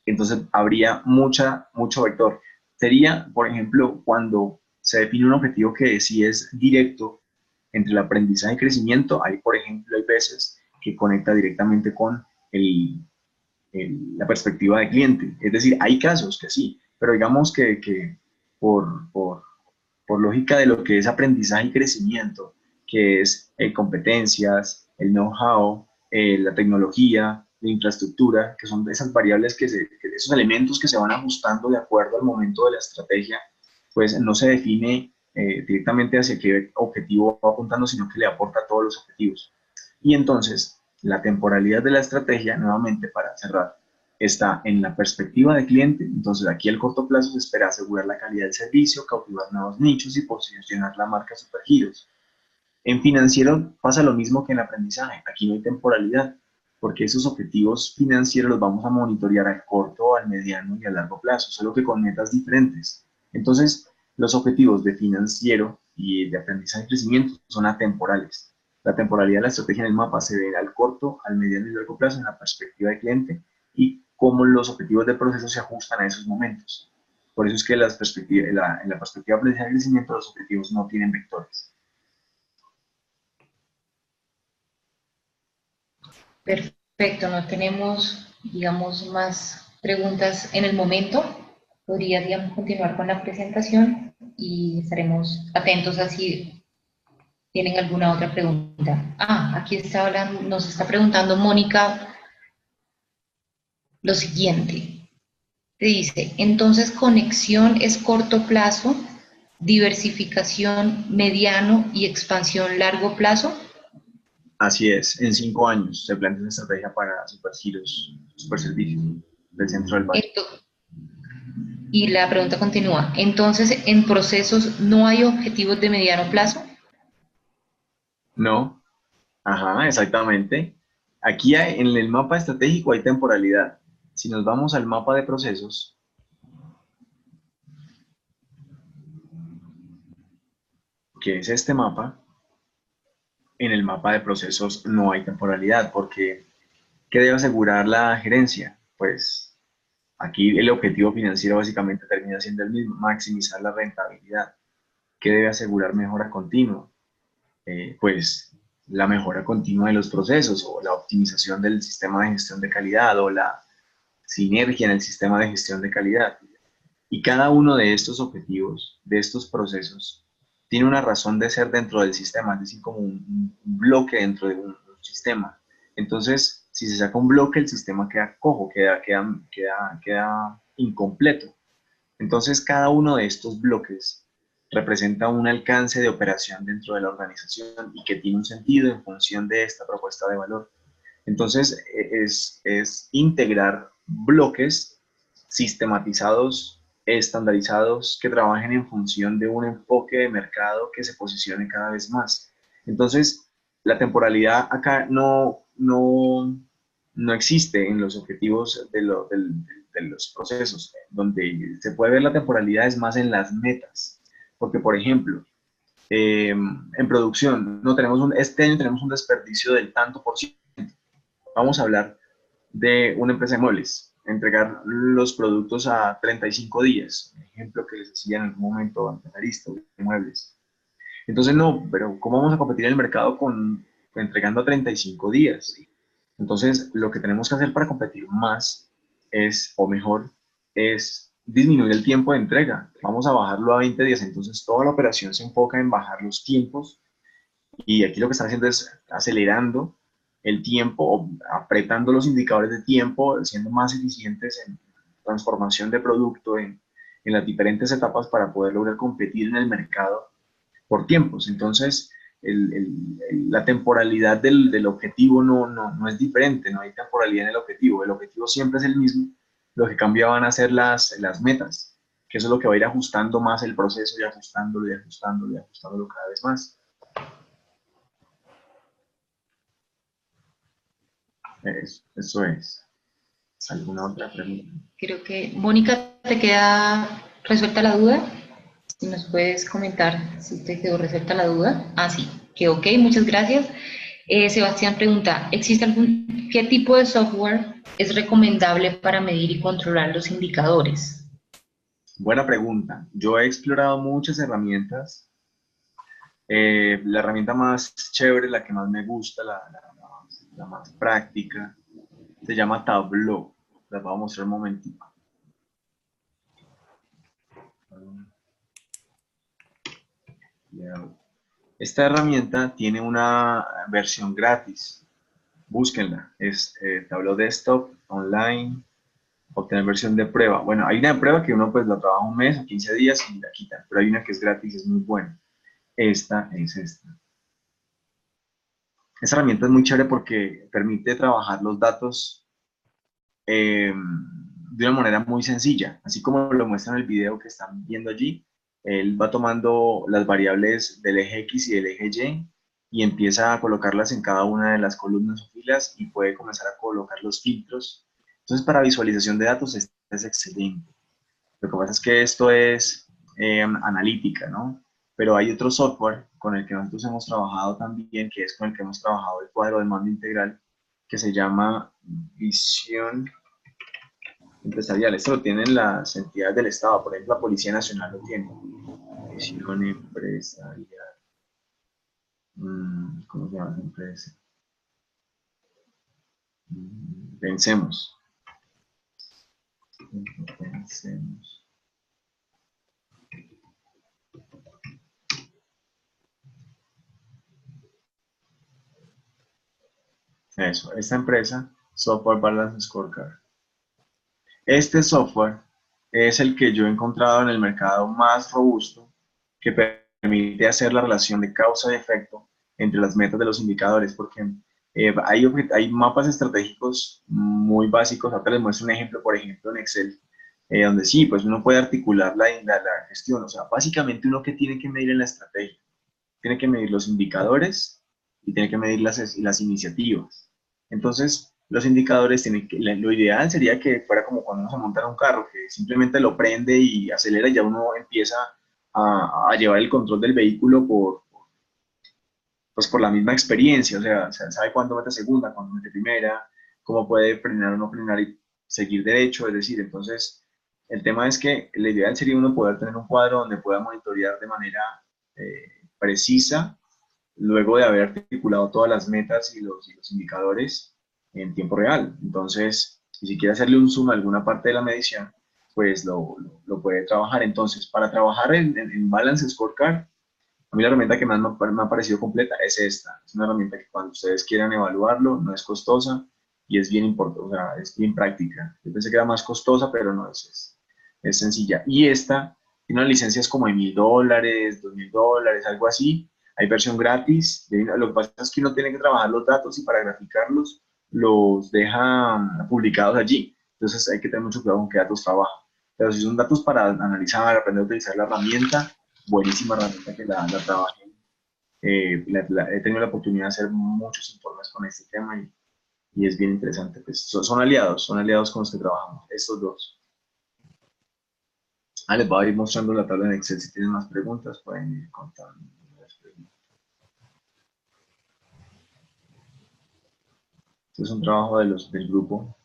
Entonces, habría mucho vector. Sería, por ejemplo, cuando se define un objetivo que sí es directo entre el aprendizaje y crecimiento, hay, por ejemplo, hay veces que conecta directamente con la perspectiva de cliente. Es decir, hay casos que sí, pero digamos que por, por, por lógica de lo que es aprendizaje y crecimiento, que es competencias, el know-how, la tecnología, la infraestructura, que son esas variables esos elementos que se van ajustando de acuerdo al momento de la estrategia, pues no se define directamente hacia qué objetivo va apuntando, sino que le aporta a todos los objetivos. Y entonces, La temporalidad de la estrategia, nuevamente para cerrar, está en la perspectiva de cliente. Entonces aquí el corto plazo se espera asegurar la calidad del servicio, cautivar nuevos nichos y posicionar la marca Supergiros. En financiero pasa lo mismo que en aprendizaje. Aquí no hay temporalidad, porque esos objetivos financieros los vamos a monitorear al corto, al mediano y a largo plazo, solo que con metas diferentes. Entonces, los objetivos de financiero y de aprendizaje y crecimiento son atemporales. La temporalidad de la estrategia en el mapa se ve al corto, al mediano y largo plazo en la perspectiva de cliente y cómo los objetivos de proceso se ajustan a esos momentos. Por eso es que en la perspectiva de aprendizaje y crecimiento los objetivos no tienen vectores. Perfecto, no tenemos, digamos, más preguntas en el momento. Podría, digamos, continuar con la presentación y estaremos atentos a si tienen alguna otra pregunta. Aquí está hablando, nos está preguntando Mónica lo siguiente. Te dice, entonces conexión es corto plazo, diversificación mediano y expansión largo plazo. Así es, en 5 años se plantea una estrategia para Supergiros, Superservicios del centro del valle. Y la pregunta continúa, entonces en procesos no hay objetivos de mediano plazo. No, ajá, exactamente. Aquí en el mapa estratégico hay temporalidad. Si nos vamos al mapa de procesos, que es este mapa, en el mapa de procesos no hay temporalidad, porque ¿qué debe asegurar la gerencia? Pues aquí el objetivo financiero básicamente termina siendo el mismo, maximizar la rentabilidad. ¿Qué debe asegurar mejora continua? Pues la mejora continua de los procesos o la optimización del sistema de gestión de calidad o la sinergia en el sistema de gestión de calidad. Y cada uno de estos objetivos, de estos procesos, tiene una razón de ser dentro del sistema, es decir, como un bloque dentro de un sistema. Entonces, si se saca un bloque, el sistema queda cojo, queda incompleto. Entonces, cada uno de estos bloques representa un alcance de operación dentro de la organización y que tiene un sentido en función de esta propuesta de valor. Entonces, es integrar bloques sistematizados, estandarizados, que trabajen en función de un enfoque de mercado que se posicione cada vez más. Entonces, la temporalidad acá no existe en los objetivos de los procesos. Donde se puede ver la temporalidad es más en las metas. Porque, por ejemplo, en producción, no tenemos este año tenemos un desperdicio del tanto por ciento. Vamos a hablar de una empresa de muebles, entregar los productos a 35 días, un ejemplo que les decía en algún momento anteriorista de muebles. Entonces, no, pero ¿cómo vamos a competir en el mercado entregando a 35 días? Entonces, lo que tenemos que hacer para competir más es, o mejor, es disminuir el tiempo de entrega. Vamos a bajarlo a 20 días. Entonces, toda la operación se enfoca en bajar los tiempos y aquí lo que están haciendo es acelerando el tiempo, o apretando los indicadores de tiempo, siendo más eficientes en transformación de producto, en las diferentes etapas para poder lograr competir en el mercado por tiempos. Entonces, la temporalidad del objetivo no es diferente, no hay temporalidad en el objetivo siempre es el mismo, lo que cambia van a ser las metas, que eso es lo que va a ir ajustando más el proceso y ajustándolo y ajustándolo y ajustándolo cada vez más. Eso es. ¿Alguna otra pregunta? Creo que, Mónica, ¿te queda resuelta la duda? Si nos puedes comentar si te quedó resuelta la duda. Sí, que ok, muchas gracias. Sebastián pregunta, ¿qué tipo de software es recomendable para medir y controlar los indicadores? Buena pregunta. Yo he explorado muchas herramientas. La herramienta más chévere, la que más me gusta, la más práctica, se llama Tableau. La voy a mostrar un momentito. Esta herramienta tiene una versión gratis. Búsquenla. Es Tableau Desktop, online, obtener versión de prueba. Bueno, hay una de prueba que uno pues la trabaja un mes o 15 días y la quita, pero hay una que es gratis, es muy buena. Esta es esta. Esta herramienta es muy chévere porque permite trabajar los datos de una manera muy sencilla, así como lo muestra en el video que están viendo allí. Él va tomando las variables del eje X y del eje Y y empieza a colocarlas en cada una de las columnas o filas y puede comenzar a colocar los filtros. Entonces, para visualización de datos, esto es excelente. Lo que pasa es que esto es analítica, ¿no? Pero hay otro software con el que nosotros hemos trabajado también, que es con el que hemos trabajado el cuadro de mando integral, que se llama Visión Empresarial. Esto lo tienen las entidades del Estado, por ejemplo, la Policía Nacional lo tiene. Visión Empresarial. ¿Cómo se llama esa empresa? Pensemos. Pensemos. Eso, esta empresa, Software Balance Scorecard. Este software es el que yo he encontrado en el mercado más robusto que permite hacer la relación de causa y efecto entre las metas de los indicadores, porque hay mapas estratégicos muy básicos. Acá les muestro un ejemplo, por ejemplo, en Excel, donde sí, pues uno puede articular la gestión. O sea, básicamente uno que tiene que medir en la estrategia, tiene que medir los indicadores y tiene que medir las iniciativas. Entonces, los indicadores tienen que, lo ideal sería que fuera como cuando uno se monta en un carro, que simplemente lo prende y acelera y ya uno empieza a llevar el control del vehículo pues por la misma experiencia, o sea, sabe cuándo mete segunda, cuándo mete primera, cómo puede frenar o no frenar y seguir derecho, es decir, entonces el tema es que la ideal sería uno poder tener un cuadro donde pueda monitorear de manera precisa, luego de haber articulado todas las metas y los indicadores en tiempo real. Entonces, si quiere hacerle un zoom a alguna parte de la medición, pues lo puede trabajar. Entonces, para trabajar en Balance Scorecard, a mí la herramienta que más me ha parecido completa es esta. Es una herramienta que cuando ustedes quieran evaluarlo, no es costosa y es bien importante, o sea, es bien práctica. Yo pensé que era más costosa, pero no, es sencilla. Y esta tiene unas licencias como de $1000, $2000, algo así. Hay versión gratis. Lo que pasa es que uno tiene que trabajar los datos y para graficarlos los deja publicados allí. Entonces hay que tener mucho cuidado con qué datos trabaja. Pero si son datos para analizar, aprender a utilizar la herramienta, buenísima herramienta que la trabajé. He tenido la oportunidad de hacer muchos informes con este tema y es bien interesante. Pues son aliados con los que trabajamos, estos dos. Les voy a ir mostrando la tabla en Excel. Si tienen más preguntas, pueden ir contando las preguntas. Este es un trabajo del grupo.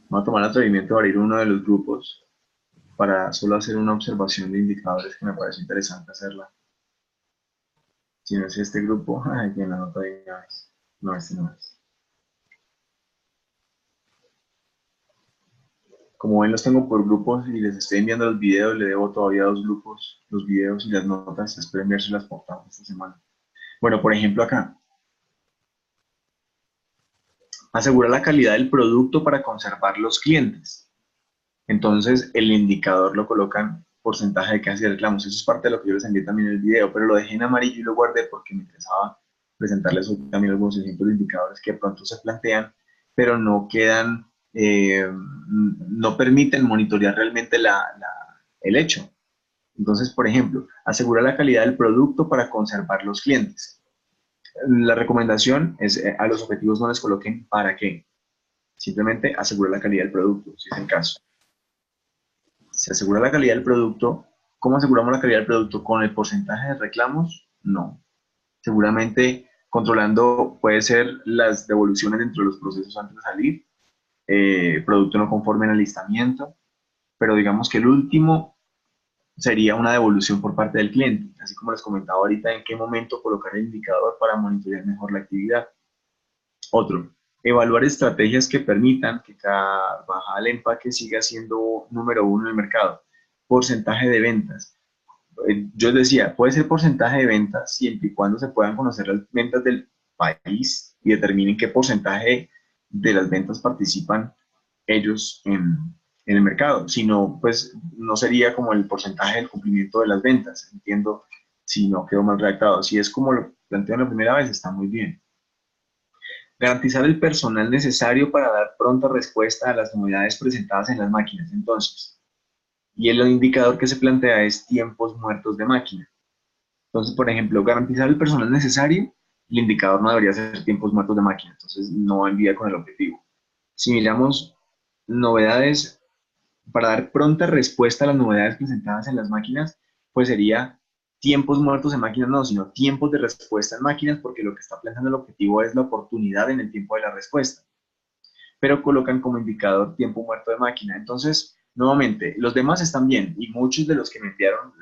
Voy a tomar el atrevimiento de abrir uno de los grupos para solo hacer una observación de indicadores que me parece interesante hacerla. Si no es este grupo, aquí en la nota de una vez. No, este no es. Como ven, los tengo por grupos y les estoy enviando los videos. Le debo todavía a 2 grupos los videos y las notas. Espero enviárselas por tanto esta semana. Bueno, por ejemplo acá. Asegurar la calidad del producto para conservar los clientes. Entonces, el indicador lo colocan porcentaje de quejas y reclamos. Eso es parte de lo que yo les envié también en el video, pero lo dejé en amarillo y lo guardé porque me interesaba presentarles hoy también algunos ejemplos de indicadores que de pronto se plantean, pero no quedan, no permiten monitorear realmente el hecho. Entonces, por ejemplo, asegurar la calidad del producto para conservar los clientes. La recomendación es a los objetivos no les coloquen para qué. Simplemente asegurar la calidad del producto, si es el caso. ¿Se asegura la calidad del producto? ¿Cómo aseguramos la calidad del producto? ¿Con el porcentaje de reclamos? No. Seguramente controlando puede ser las devoluciones dentro de los procesos antes de salir, producto no conforme en el listamiento, pero digamos que el último sería una devolución por parte del cliente, así como les comentaba ahorita en qué momento colocar el indicador para monitorear mejor la actividad. Otro, evaluar estrategias que permitan que cada bajada del empaque siga siendo número uno en el mercado. Porcentaje de ventas. Yo decía, puede ser porcentaje de ventas siempre y cuando se puedan conocer las ventas del país y determinen qué porcentaje de las ventas participan ellos en el mercado, sino pues no sería como el porcentaje del cumplimiento de las ventas, entiendo si no quedó mal redactado. Si es como lo planteo la primera vez, está muy bien. Garantizar el personal necesario para dar pronta respuesta a las novedades presentadas en las máquinas. Entonces, y el indicador que se plantea es tiempos muertos de máquina. Entonces, por ejemplo, garantizar el personal necesario, el indicador no debería ser tiempos muertos de máquina, entonces no va en vía con el objetivo. Si miramos novedades, para dar pronta respuesta a las novedades presentadas en las máquinas, pues sería tiempos muertos en máquinas, no, sino tiempos de respuesta en máquinas, porque lo que está planteando el objetivo es la oportunidad en el tiempo de la respuesta, pero colocan como indicador tiempo muerto de máquina. Entonces, nuevamente, los demás están bien y muchos de los que me enviaron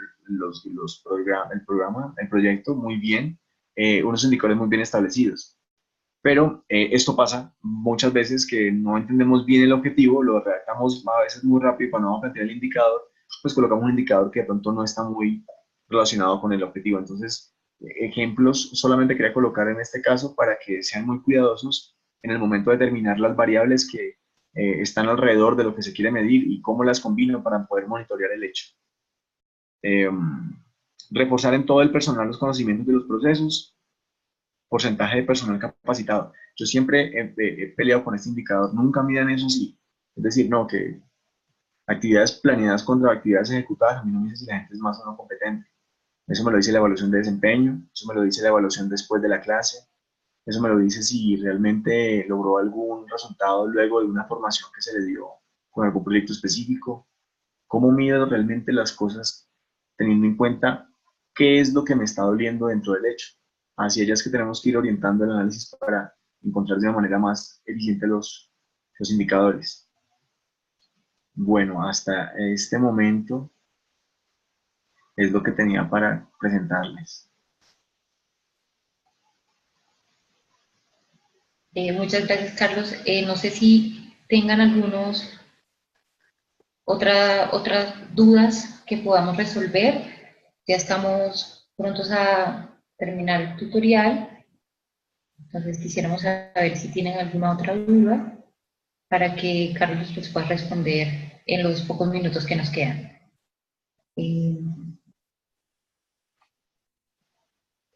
el proyecto, muy bien, unos indicadores muy bien establecidos. Pero esto pasa muchas veces que no entendemos bien el objetivo, lo redactamos a veces muy rápido y cuando vamos a plantear el indicador, pues colocamos un indicador que de pronto no está muy relacionado con el objetivo. Entonces, ejemplos solamente quería colocar en este caso para que sean muy cuidadosos en el momento de determinar las variables que están alrededor de lo que se quiere medir y cómo las combino para poder monitorear el hecho. Eh, Reforzar en todo el personal los conocimientos de los procesos, porcentaje de personal capacitado. Yo siempre he peleado con este indicador, nunca midan eso así. Es decir, no, que actividades planeadas contra actividades ejecutadas, a mí no me dice si la gente es más o no competente. Eso me lo dice la evaluación de desempeño, eso me lo dice la evaluación después de la clase, eso me lo dice si realmente logró algún resultado luego de una formación que se le dio con algún proyecto específico. ¿Cómo mido realmente las cosas teniendo en cuenta qué es lo que me está doliendo dentro del hecho? Hacia ellas que tenemos que ir orientando el análisis para encontrar de una manera más eficiente los indicadores. Bueno, hasta este momento es lo que tenía para presentarles. Muchas gracias, Carlos. No sé si tengan otras dudas que podamos resolver. Ya estamos prontos a terminar el tutorial. Entonces quisiéramos saber si tienen alguna otra duda para que Carlos les pueda responder en los pocos minutos que nos quedan.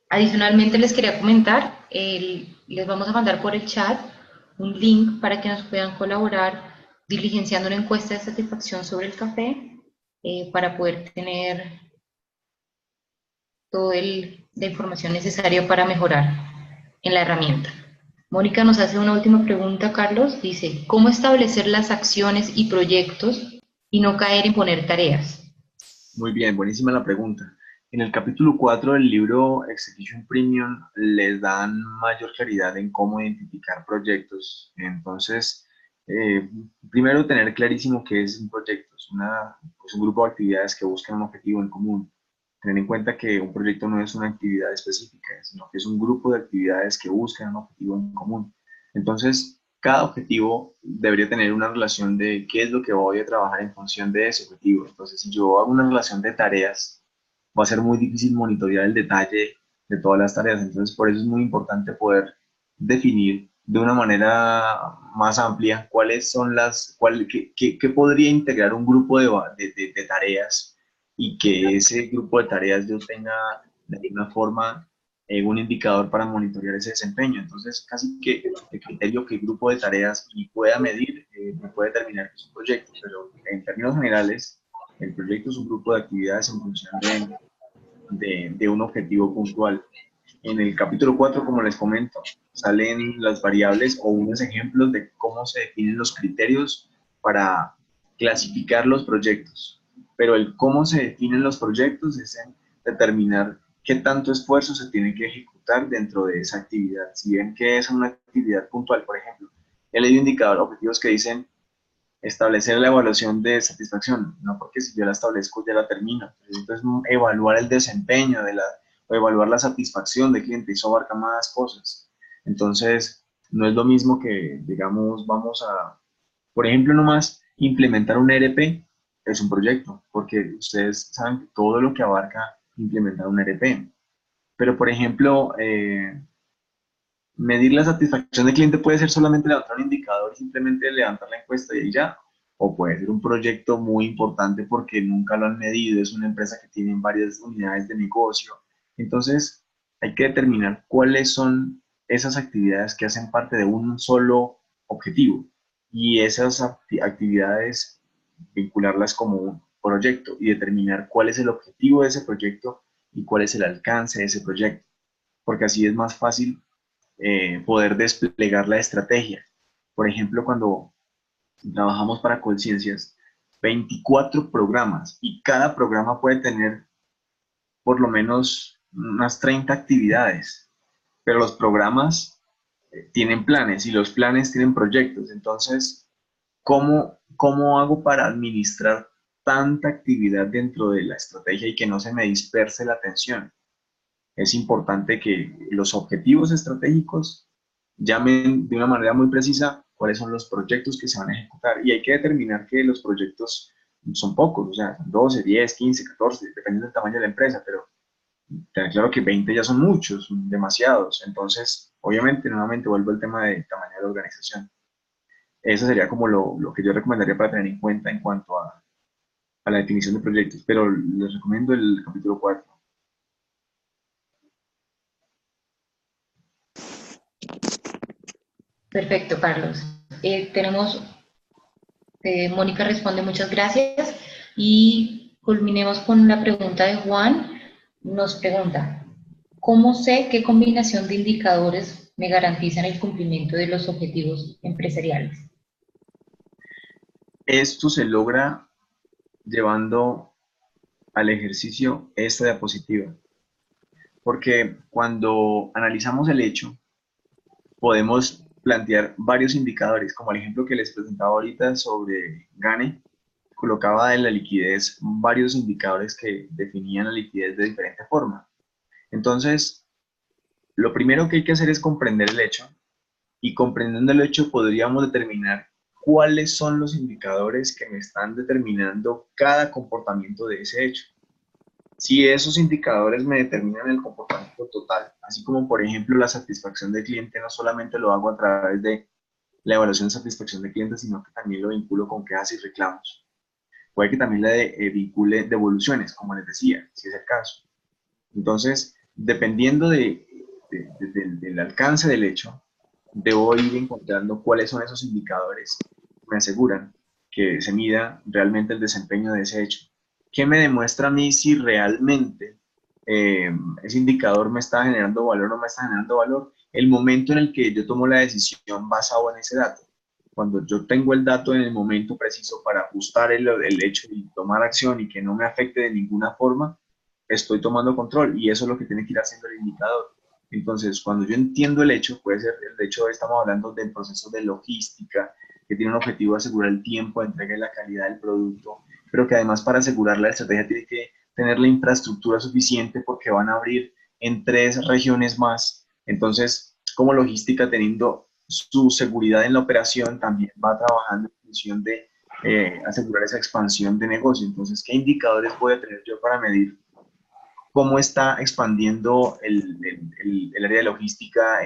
Adicionalmente les quería comentar, les vamos a mandar por el chat un link para que nos puedan colaborar diligenciando una encuesta de satisfacción sobre el café para poder tener toda la información necesaria para mejorar en la herramienta. Mónica nos hace una última pregunta, Carlos. Dice, ¿cómo establecer las acciones y proyectos y no caer en poner tareas? Muy bien, buenísima la pregunta. En el capítulo 4 del libro Execution Premium les dan mayor claridad en cómo identificar proyectos. Entonces, primero tener clarísimo qué es un proyecto. Es un grupo de actividades que buscan un objetivo en común. Tener en cuenta que un proyecto no es una actividad específica, sino que es un grupo de actividades que buscan un objetivo en común. Entonces, cada objetivo debería tener una relación de qué es lo que voy a trabajar en función de ese objetivo. Entonces, si yo hago una relación de tareas, va a ser muy difícil monitorear el detalle de todas las tareas. Entonces, por eso es muy importante poder definir de una manera más amplia cuáles son qué podría integrar un grupo de tareas y que ese grupo de tareas yo tenga de alguna forma un indicador para monitorear ese desempeño. Entonces, casi que el criterio que el grupo de tareas y pueda medir me puede determinar que es un proyecto, pero en términos generales, el proyecto es un grupo de actividades en función de un objetivo puntual. En el capítulo 4, como les comento, salen las variables o unos ejemplos de cómo se definen los criterios para clasificar los proyectos. Pero el cómo se definen los proyectos es en determinar qué tanto esfuerzo se tiene que ejecutar dentro de esa actividad. Si ven que es una actividad puntual, por ejemplo, he leído indicadores objetivos que dicen establecer la evaluación de satisfacción, no porque si yo la establezco ya la termino. Entonces, evaluar el desempeño o evaluar la satisfacción del cliente, eso abarca más cosas. Entonces, no es lo mismo que, digamos, vamos a, por ejemplo, nomás implementar un ERP es un proyecto, porque ustedes saben todo lo que abarca implementar un ERP. Pero, por ejemplo, medir la satisfacción del cliente puede ser solamente levantar un indicador, simplemente levantar la encuesta y ahí ya, o puede ser un proyecto muy importante porque nunca lo han medido, es una empresa que tiene varias unidades de negocio. Entonces, hay que determinar cuáles son esas actividades que hacen parte de un solo objetivo y esas actividades vincularlas como un proyecto y determinar cuál es el objetivo de ese proyecto y cuál es el alcance de ese proyecto, porque así es más fácil poder desplegar la estrategia. Por ejemplo, cuando trabajamos para Colciencias, 24 programas y cada programa puede tener por lo menos unas 30 actividades, pero los programas tienen planes y los planes tienen proyectos. Entonces, ¿cómo hago para administrar tanta actividad dentro de la estrategia y que no se me disperse la atención? Es importante que los objetivos estratégicos llamen de una manera muy precisa cuáles son los proyectos que se van a ejecutar. Y hay que determinar que los proyectos son pocos, o sea, 12, 10, 15, 14, dependiendo del tamaño de la empresa, pero ten claro que 20 ya son muchos, son demasiados. Entonces, obviamente, nuevamente vuelvo al tema del tamaño de la organización. Eso sería como lo que yo recomendaría para tener en cuenta en cuanto a la definición de proyectos, pero les recomiendo el capítulo 4. Perfecto, Carlos. Tenemos, Mónica responde muchas gracias y culminemos con la pregunta de Juan. Nos pregunta, ¿cómo sé qué combinación de indicadores me garantizan el cumplimiento de los objetivos empresariales? Esto se logra llevando al ejercicio esta diapositiva, porque cuando analizamos el hecho, podemos plantear varios indicadores, como el ejemplo que les presentaba ahorita sobre Gane, colocaba en la liquidez varios indicadores que definían la liquidez de diferente forma. Entonces, lo primero que hay que hacer es comprender el hecho, y comprendiendo el hecho podríamos determinar cuáles son los indicadores que me están determinando cada comportamiento de ese hecho. Si esos indicadores me determinan el comportamiento total, así como por ejemplo la satisfacción del cliente, no solamente lo hago a través de la evaluación de satisfacción del cliente, sino que también lo vinculo con quejas y reclamos. Puede que también le vincule devoluciones, como les decía, si es el caso. Entonces, dependiendo del alcance del hecho, debo ir encontrando cuáles son esos indicadores que me aseguran que se mida realmente el desempeño de ese hecho. ¿Qué me demuestra a mí si realmente eh, ese indicador me está generando valor o no me está generando valor? El momento en el que yo tomo la decisión basado en ese dato. Cuando yo tengo el dato en el momento preciso para ajustar el hecho y tomar acción y que no me afecte de ninguna forma, estoy tomando control y eso es lo que tiene que ir haciendo el indicador. Entonces, cuando yo entiendo el hecho, puede ser, el hecho estamos hablando del proceso de logística, que tiene un objetivo de asegurar el tiempo de entrega y la calidad del producto, pero que además para asegurar la estrategia tiene que tener la infraestructura suficiente porque van a abrir en 3 regiones más. Entonces, como logística, teniendo su seguridad en la operación, también va trabajando en función de asegurar esa expansión de negocio. Entonces, ¿qué indicadores voy a tener yo para medir cómo está expandiendo el área de logística,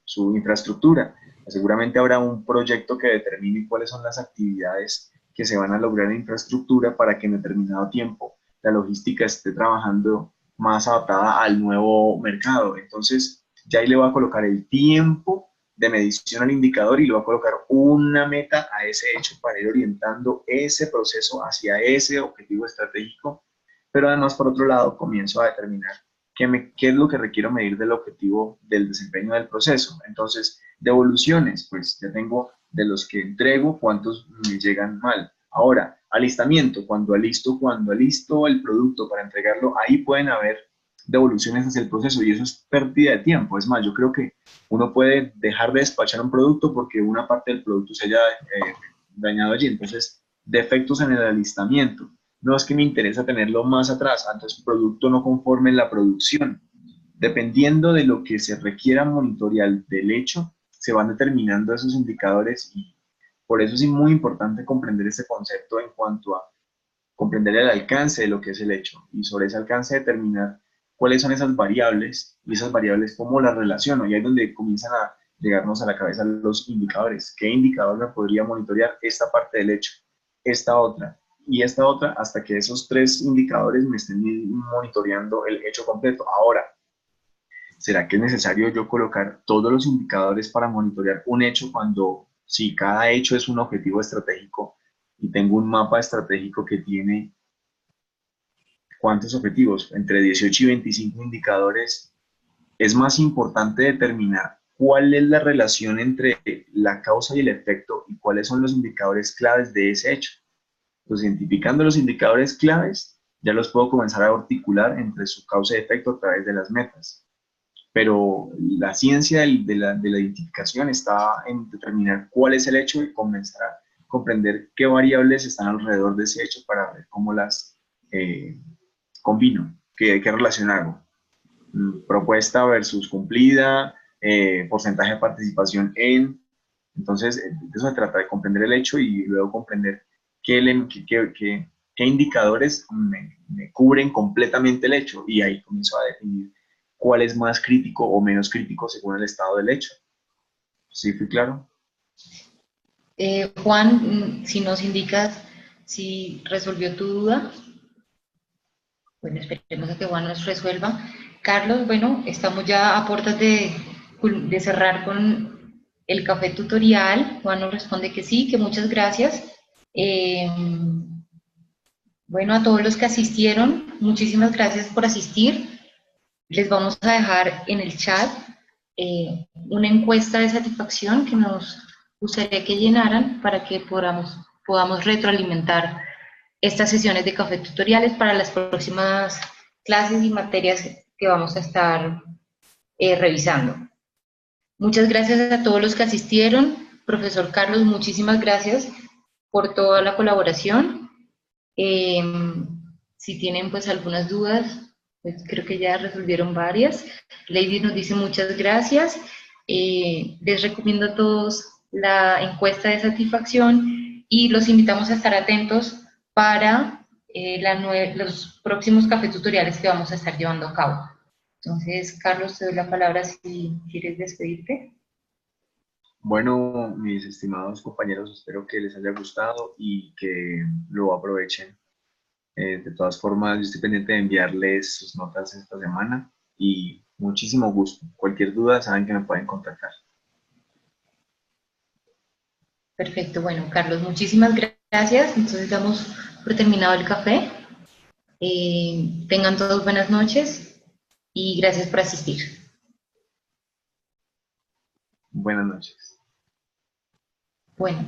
su infraestructura? Seguramente habrá un proyecto que determine cuáles son las actividades que se van a lograr en infraestructura para que en determinado tiempo la logística esté trabajando más adaptada al nuevo mercado. Entonces, ya ahí le voy a colocar el tiempo de medición al indicador y le voy a colocar una meta a ese hecho para ir orientando ese proceso hacia ese objetivo estratégico, pero además, por otro lado, comienzo a determinar qué es lo que requiero medir del objetivo del desempeño del proceso. Entonces, devoluciones, pues ya tengo de los que entrego cuántos me llegan mal. Ahora, alistamiento, cuando alisto el producto para entregarlo, ahí pueden haber devoluciones hacia el proceso y eso es pérdida de tiempo. Es más, yo creo que uno puede dejar de despachar un producto porque una parte del producto se haya dañado allí. Entonces, defectos en el alistamiento. No es que me interesa tenerlo más atrás, antes el producto no conforme en la producción. Dependiendo de lo que se requiera monitorear del hecho, se van determinando esos indicadores y por eso es muy importante comprender este concepto en cuanto a comprender el alcance de lo que es el hecho y sobre ese alcance determinar cuáles son esas variables y esas variables cómo las relaciono. Y ahí es donde comienzan a llegarnos a la cabeza los indicadores. ¿Qué indicador me podría monitorear esta parte del hecho? Esta otra y esta otra, hasta que esos tres indicadores me estén monitoreando el hecho completo. Ahora, ¿será que es necesario yo colocar todos los indicadores para monitorear un hecho cuando si cada hecho es un objetivo estratégico y tengo un mapa estratégico que tiene cuántos objetivos, entre 18 y 25 indicadores? Es más importante determinar cuál es la relación entre la causa y el efecto y cuáles son los indicadores claves de ese hecho. Pues identificando los indicadores claves, ya los puedo comenzar a articular entre su causa y efecto a través de las metas. Pero la ciencia de la identificación está en determinar cuál es el hecho y comenzar a comprender qué variables están alrededor de ese hecho para ver cómo las combino, qué relación hago. Propuesta versus cumplida, porcentaje de participación en. Entonces, de eso se trata, de comprender el hecho y luego comprender qué indicadores me cubren completamente el hecho, y ahí comienzo a definir cuál es más crítico o menos crítico según el estado del hecho. ¿Sí fui claro? Juan, si nos indicas si resolvió tu duda. Bueno, esperemos a que Juan nos resuelva. Carlos, bueno, estamos ya a puertas de cerrar con el café tutorial. Juan nos responde que sí, que muchas gracias. Bueno, a todos los que asistieron, muchísimas gracias por asistir. Les vamos a dejar en el chat una encuesta de satisfacción que nos gustaría que llenaran para que podamos retroalimentar estas sesiones de café tutoriales para las próximas clases y materias que vamos a estar revisando. Muchas gracias a todos los que asistieron. Profesor Carlos, muchísimas gracias por toda la colaboración. Si tienen pues algunas dudas, pues creo que ya resolvieron varias. Lady nos dice muchas gracias. Les recomiendo a todos la encuesta de satisfacción y los invitamos a estar atentos para los próximos café tutoriales que vamos a estar llevando a cabo. Entonces, Carlos, te doy la palabra si quieres despedirte. Bueno, mis estimados compañeros, espero que les haya gustado y que lo aprovechen. De todas formas, yo estoy pendiente de enviarles sus notas esta semana y muchísimo gusto. Cualquier duda, saben que me pueden contactar. Perfecto, bueno, Carlos, muchísimas gracias. Entonces damos por terminado el café. Tengan todos buenas noches y gracias por asistir. Buenas noches. Bueno.